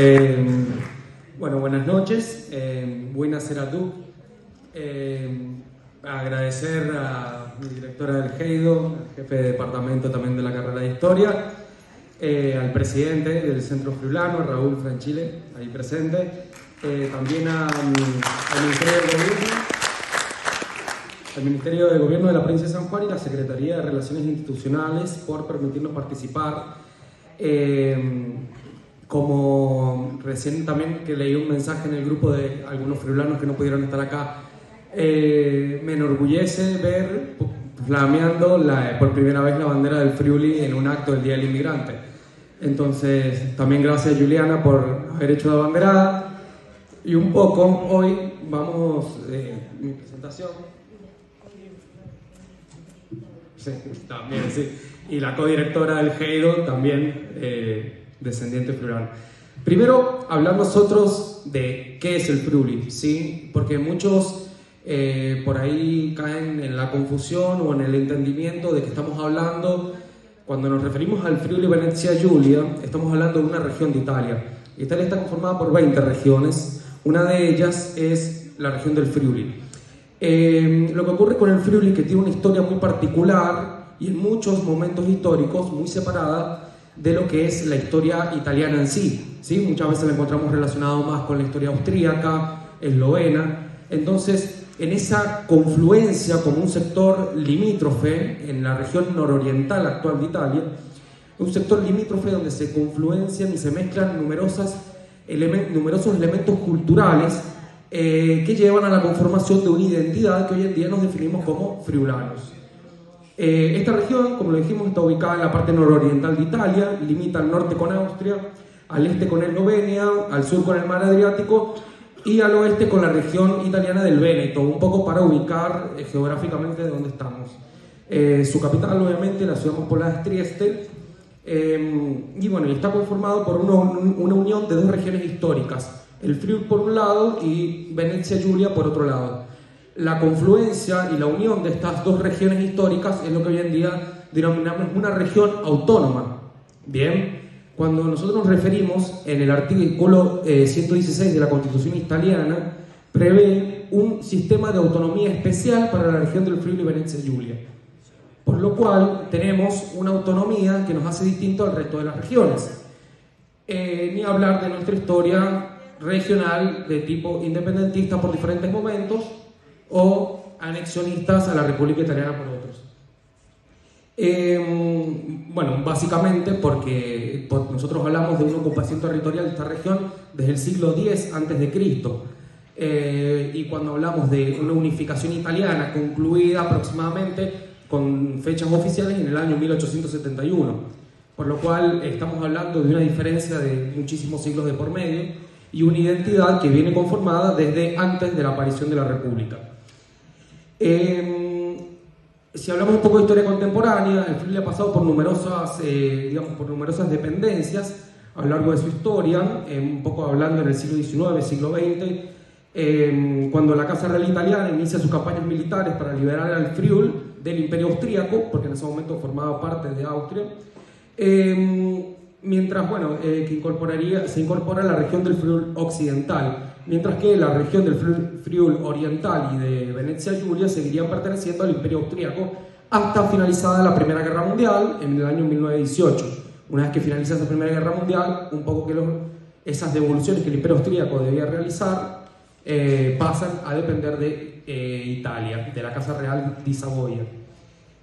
Eh, bueno, buenas noches. Buenasera tú. Agradecer a mi directora del GEIDO, al jefe de departamento también de la carrera de Historia, al presidente del Centro Friulano, Raúl Franchile, ahí presente, también al Ministerio de Gobierno de la Provincia de San Juan y la Secretaría de Relaciones Institucionales por permitirnos participar. Como recién también que leí un mensaje en el grupo de algunos friulanos que no pudieron estar acá, me enorgullece ver flameando por primera vez la bandera del Friuli en un acto del Día del Inmigrante. Entonces, también gracias Juliana por haber hecho la banderada. Y un poco, hoy vamos, mi presentación. Sí, también, sí. Y la codirectora del GEIDO también, descendiente friulano. Primero, hablar nosotros de qué es el Friuli, ¿sí? Porque muchos por ahí caen en la confusión o en el entendimiento de que estamos hablando, cuando nos referimos al Friuli Venezia Giulia, estamos hablando de una región de Italia. Italia está conformada por 20 regiones, una de ellas es la región del Friuli. Lo que ocurre con el Friuli es que tiene una historia muy particular y en muchos momentos históricos muy separada de lo que es la historia italiana en sí, ¿sí? Muchas veces la encontramos relacionado más con la historia austríaca, eslovena. Entonces, en esa confluencia como un sector limítrofe en la región nororiental actual de Italia, un sector limítrofe donde se confluencian y se mezclan numerosos elementos culturales que llevan a la conformación de una identidad que hoy en día nos definimos como friulanos. Esta región, como lo dijimos, está ubicada en la parte nororiental de Italia, limita al norte con Austria, al este con Eslovenia, al sur con el mar Adriático y al oeste con la región italiana del Véneto, un poco para ubicar geográficamente de dónde estamos. Su capital, obviamente, la ciudad más poblada es Trieste, y bueno, está conformado por una unión de dos regiones históricas, el Friuli por un lado y Venezia Giulia por otro lado. La confluencia y la unión de estas dos regiones históricas es lo que hoy en día denominamos una región autónoma. Bien, cuando nosotros nos referimos en el artículo 116 de la Constitución italiana, prevé un sistema de autonomía especial para la región del Friuli Venezia Giulia, por lo cual tenemos una autonomía que nos hace distinto al resto de las regiones. Ni hablar de nuestra historia regional de tipo independentista por diferentes momentos o anexionistas a la República Italiana por otros. Bueno, básicamente porque nosotros hablamos de una ocupación territorial de esta región desde el siglo X a.C. Y cuando hablamos de una unificación italiana concluida aproximadamente con fechas oficiales en el año 1871, por lo cual estamos hablando de una diferencia de muchísimos siglos de por medio y una identidad que viene conformada desde antes de la aparición de la República. Si hablamos un poco de historia contemporánea, el Friuli ha pasado por numerosas dependencias a lo largo de su historia, un poco hablando en el siglo XIX, siglo XX, cuando la Casa Real Italiana inicia sus campañas militares para liberar al Friuli del Imperio Austríaco, porque en ese momento formaba parte de Austria, mientras, bueno, se incorpora la región del Friuli Occidental, mientras que la región del Friuli Oriental y de Venezia Giulia seguirían perteneciendo al Imperio Austríaco hasta finalizada la Primera Guerra Mundial en el año 1918. Una vez que finaliza esa Primera Guerra Mundial, un poco que esas devoluciones que el Imperio Austríaco debía realizar pasan a depender de Italia, de la Casa Real di Savoia.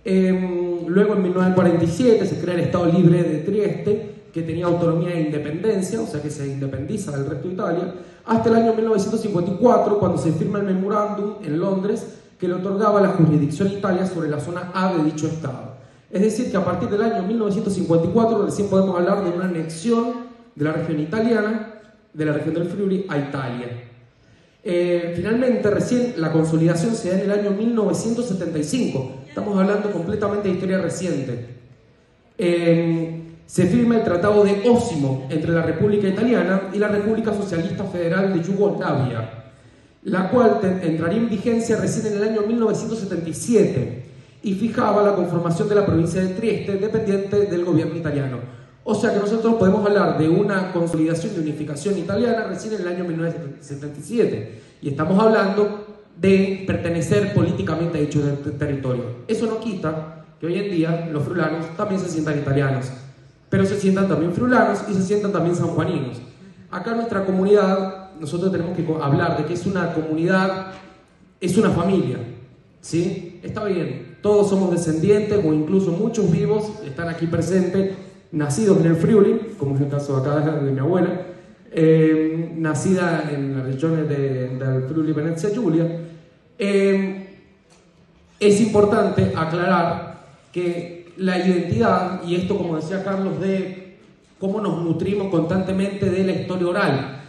Luego en 1947 se crea el Estado Libre de Trieste, que tenía autonomía e independencia, o sea que se independiza del resto de Italia, hasta el año 1954, cuando se firma el memorándum en Londres que le otorgaba la jurisdicción a Italia sobre la zona A de dicho Estado. Es decir, que a partir del año 1954 recién podemos hablar de una anexión de la región italiana, de la región del Friuli, a Italia. Finalmente, recién la consolidación se da en el año 1975. Estamos hablando completamente de historia reciente. Se firma el Tratado de Osimo entre la República Italiana y la República Socialista Federal de Yugoslavia, la cual entraría en vigencia recién en el año 1977 y fijaba la conformación de la provincia de Trieste dependiente del gobierno italiano. O sea que nosotros podemos hablar de una consolidación de unificación italiana recién en el año 1977. Y estamos hablando de pertenecer políticamente a dicho territorio. Eso no quita que hoy en día los friulanos también se sientan italianos, pero se sientan también friulanos y se sientan también sanjuaninos. Acá en nuestra comunidad, nosotros tenemos que hablar de que es una comunidad, es una familia, ¿sí? Está bien, todos somos descendientes, o incluso muchos vivos están aquí presentes, nacidos en el Friuli, como es el caso acá de mi abuela, nacida en las regiones del Friuli Venezia Giulia. Es importante aclarar que la identidad, y esto como decía Carlos, de cómo nos nutrimos constantemente de la historia oral.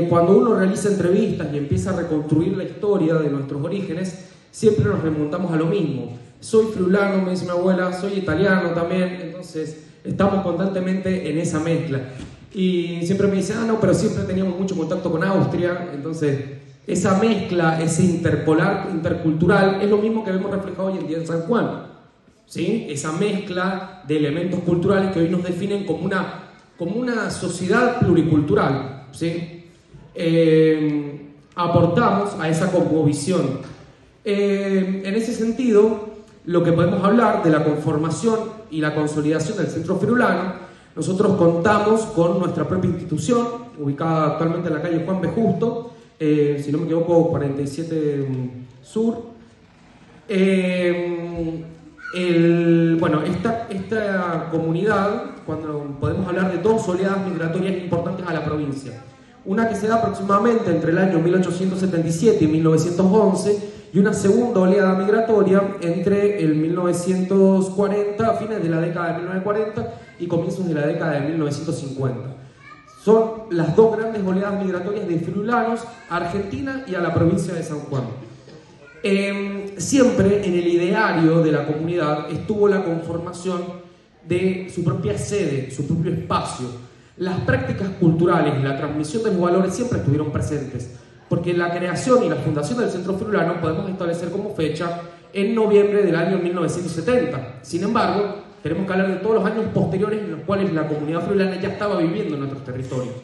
Cuando uno realiza entrevistas y empieza a reconstruir la historia de nuestros orígenes, siempre nos remontamos a lo mismo. Soy friulano, me dice mi abuela, soy italiano también, entonces estamos constantemente en esa mezcla. Y siempre me dice, no, pero siempre teníamos mucho contacto con Austria, entonces esa mezcla, ese intercultural, es lo mismo que vemos reflejado hoy en día en San Juan, ¿sí? Esa mezcla de elementos culturales que hoy nos definen como una sociedad pluricultural, ¿sí? Aportamos a esa cosmovisión. En ese sentido, lo que podemos hablar de la conformación y la consolidación del Centro Friulano, nosotros contamos con nuestra propia institución, ubicada actualmente en la calle Juan B. Justo, si no me equivoco, 47 Sur. Bueno, esta comunidad, cuando podemos hablar de dos oleadas migratorias importantes a la provincia, una que se da aproximadamente entre el año 1877 y 1911, y una segunda oleada migratoria entre el 1940, fines de la década de 1940 y comienzos de la década de 1950. Son las dos grandes oleadas migratorias de friulanos a Argentina y a la provincia de San Juan. Siempre en el ideario de la comunidad estuvo la conformación de su propia sede, su propio espacio. Las prácticas culturales y la transmisión de los valores siempre estuvieron presentes, porque la creación y la fundación del Centro Friulano podemos establecer como fecha en noviembre del año 1970. Sin embargo, tenemos que hablar de todos los años posteriores en los cuales la comunidad friulana ya estaba viviendo en nuestros territorios.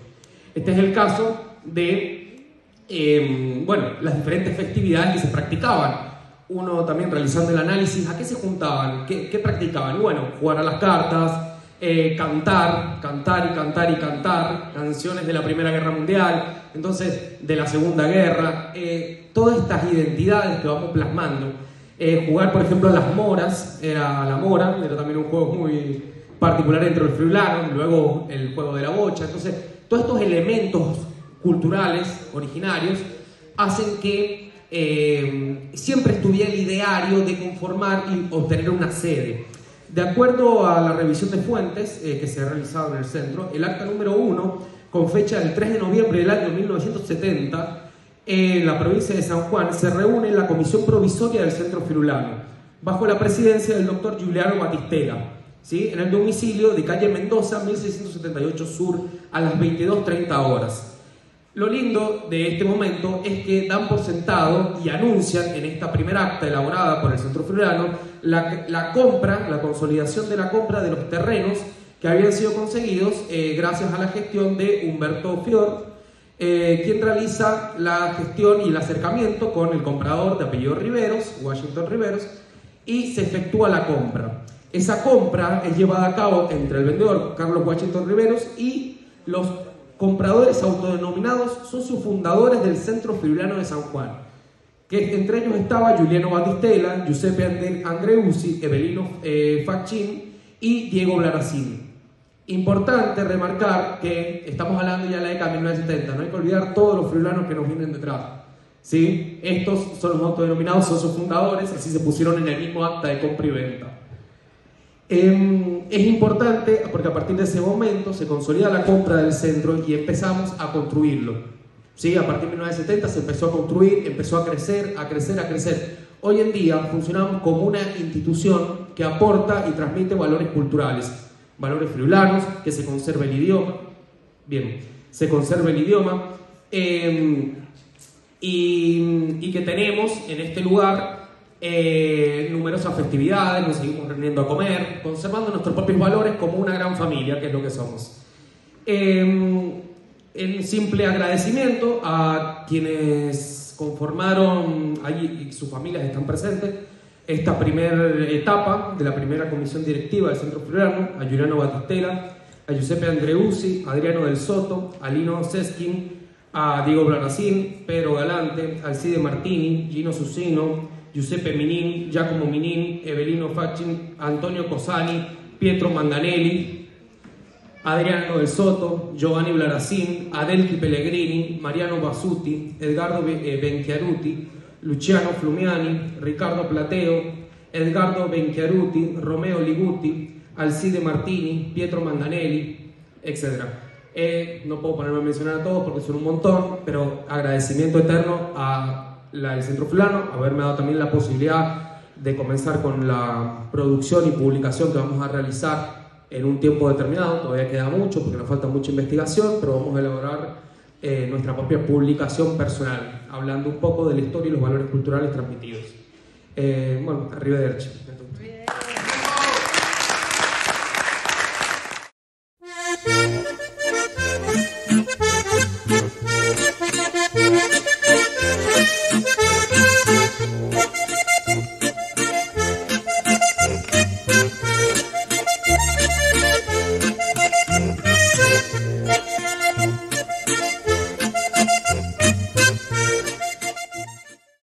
Este es el caso de las diferentes festividades que se practicaban. Uno también realizando el análisis, ¿a qué se juntaban? ¿Qué practicaban? Bueno, jugar a las cartas, cantar canciones de la Primera Guerra Mundial, entonces de la Segunda Guerra, todas estas identidades que vamos plasmando. Jugar, por ejemplo, a las moras, era la mora, era también un juego muy particular entre los friulanos, luego el juego de la bocha. Entonces, todos estos elementos culturales originarios hacen que siempre estuviera el ideario de conformar y obtener una sede. De acuerdo a la revisión de fuentes que se ha realizado en el centro, el acta número 1, con fecha del 3 de noviembre del año 1970, en la provincia de San Juan, se reúne la Comisión Provisoria del Centro Friulano, bajo la presidencia del doctor Giuliano Battistella, ¿sí? En el domicilio de calle Mendoza, 1678 Sur, a las 22:30 horas. Lo lindo de este momento es que dan por sentado y anuncian en esta primera acta elaborada por el Centro Friulano la consolidación de la compra de los terrenos que habían sido conseguidos gracias a la gestión de Humberto Fior, quien realiza la gestión y el acercamiento con el comprador de apellido Riveros, Washington Riveros, y se efectúa la compra. Esa compra es llevada a cabo entre el vendedor Carlos Washington Riveros y los compradores autodenominados socios fundadores del Centro Friulano de San Juan, que entre ellos estaba Giuliano Battistella, Giuseppe Andreusi, Evelino Faccin y Diego Blaracini. Importante remarcar que estamos hablando ya de la década de 1970, no hay que olvidar todos los friulanos que nos vienen detrás, ¿sí? Estos son los autodenominados socios fundadores, así se pusieron en el mismo acta de compra y venta. Es importante porque a partir de ese momento se consolida la compra del centro y empezamos a construirlo, ¿sí? A partir de 1970 se empezó a construir, empezó a crecer. Hoy en día funcionamos como una institución que aporta y transmite valores culturales, valores friulanos, que se conserve el idioma, y que tenemos en este lugar numerosas festividades, nos seguimos reuniendo a comer, conservando nuestros propios valores como una gran familia, que es lo que somos. En simple agradecimiento a quienes conformaron, allí y sus familias están presentes, esta primera etapa de la primera comisión directiva del Centro Floriano, a Juliano Batistela, a Giuseppe Andreusi, a Adriano del Soto, a Lino Seskin, a Diego Blanacín, Pedro Galante, Alcide Martini, Gino Susino, Giuseppe Minin, Giacomo Minin, Evelino Faccin, Antonio Cosani, Pietro Manganelli, Adriano del Soto, Giovanni Blanacín, Adelchi Pellegrini, Mariano Basuti, Edgardo Benchiaruti, Luciano Flumiani, Riccardo Plateo, Edgardo Benchiaruti, Romeo Liguti, Alcide Martini, Pietro Manganelli, etc. No puedo ponerme a mencionar a todos porque son un montón, pero agradecimiento eterno al Centro Floriano, haberme dado también la posibilidad de comenzar con la producción y publicación que vamos a realizar en un tiempo determinado. Todavía queda mucho porque nos falta mucha investigación, pero vamos a elaborar nuestra propia publicación personal, hablando un poco de la historia y los valores culturales transmitidos. Bueno, arrivederci.